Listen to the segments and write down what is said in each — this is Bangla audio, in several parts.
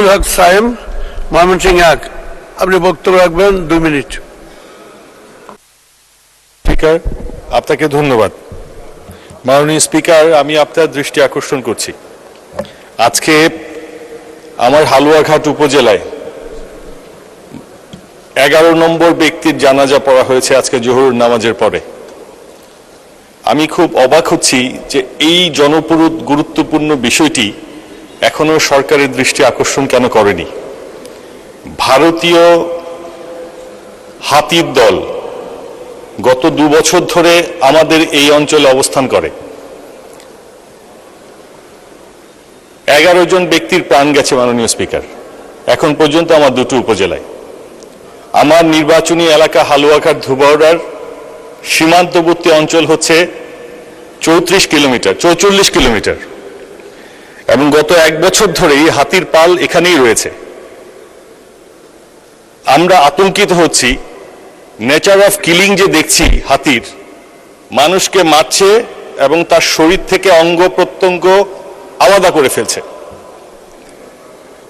আমিনুল হক সাইম, ময়মনসিংহ এক। আপনি বক্তব্য রাখবেন 2 মিনিট। স্পিকার, আপনাকে ধন্যবাদ। মাননীয় স্পিকার, আমি আপনার দৃষ্টি আকর্ষণ করছি, আজকে আমার হালুয়াঘাট উপজেলায় 11 নম্বর ব্যক্তির জানাজা পড়া হয়েছে আজকে জোহর নামাজের পরে। আমি খুব অবাক হচ্ছি যে এই গুরুত্বপূর্ণ বিষয়টি এখনো সরকারের দৃষ্টি আকর্ষণ কেন করেনি। ভারতীয় হাতির দল গত 2 বছর ধরে আমাদের এই অঞ্চলে অবস্থান করে। 11 জন ব্যক্তির প্রাণ গেছে মাননীয় স্পিকার, এখন পর্যন্ত আমার 2টি উপজেলায়। আমার নির্বাচনী এলাকা হালুয়াঘাট ধুবাউড়ার সীমান্তবর্তী অঞ্চল হচ্ছে 44 কিলোমিটার, এবং গত 1 বছর ধরেই হাতির পাল এখানেই রয়েছে। আমরা আতঙ্কিত হচ্ছি, নেচার অফ কিলিং যে দেখছি, হাতির মানুষকে মারছে এবং তার শরীর থেকে অঙ্গ প্রত্যঙ্গ আলাদা করে ফেলছে।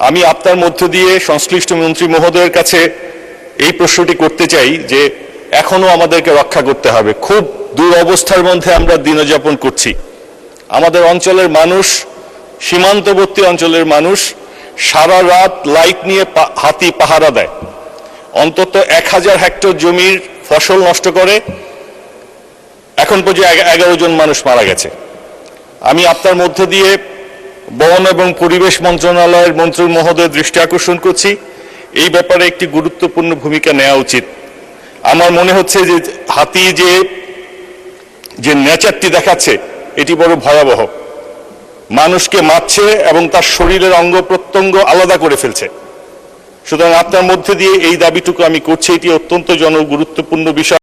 আমি আপনার মধ্য দিয়ে সংশ্লিষ্ট মন্ত্রী মহোদয়ের কাছে এই প্রশ্নটি করতে চাই যে এখনো আমাদেরকে রক্ষা করতে হবে। খুব দুরবস্থার মধ্যে আমরা দিনযাপন করছি। আমাদের অঞ্চলের মানুষ, সীমান্তবর্তী অঞ্চলের মানুষ সারা রাত লাইট নিয়ে হাতি পাহারা দেয়। অন্তত 1000 হেক্টর জমির ফসল নষ্ট করে। এখন পর্যন্ত 11 জন মানুষ মারা গেছে। আমি আপনার মধ্য দিয়ে বন এবং পরিবেশ মন্ত্রণালয়ের মন্ত্রী মহোদয়ের দৃষ্টি আকর্ষণ করছি, এই ব্যাপারে একটি গুরুত্বপূর্ণ ভূমিকা নেওয়া উচিত। আমার মনে হচ্ছে যে হাতি যে নেচারটি দেখাচ্ছে এটি বড় ভয়াবহ। মানুষকে মারছে এবং তার শরীরের অঙ্গ প্রত্যঙ্গ আলাদা করে ফেলছে। সুতরাং আপনার মধ্যে দিয়ে এই দাবিটুকু আমি করছি, এটি অত্যন্ত গুরুত্বপূর্ণ বিষয়।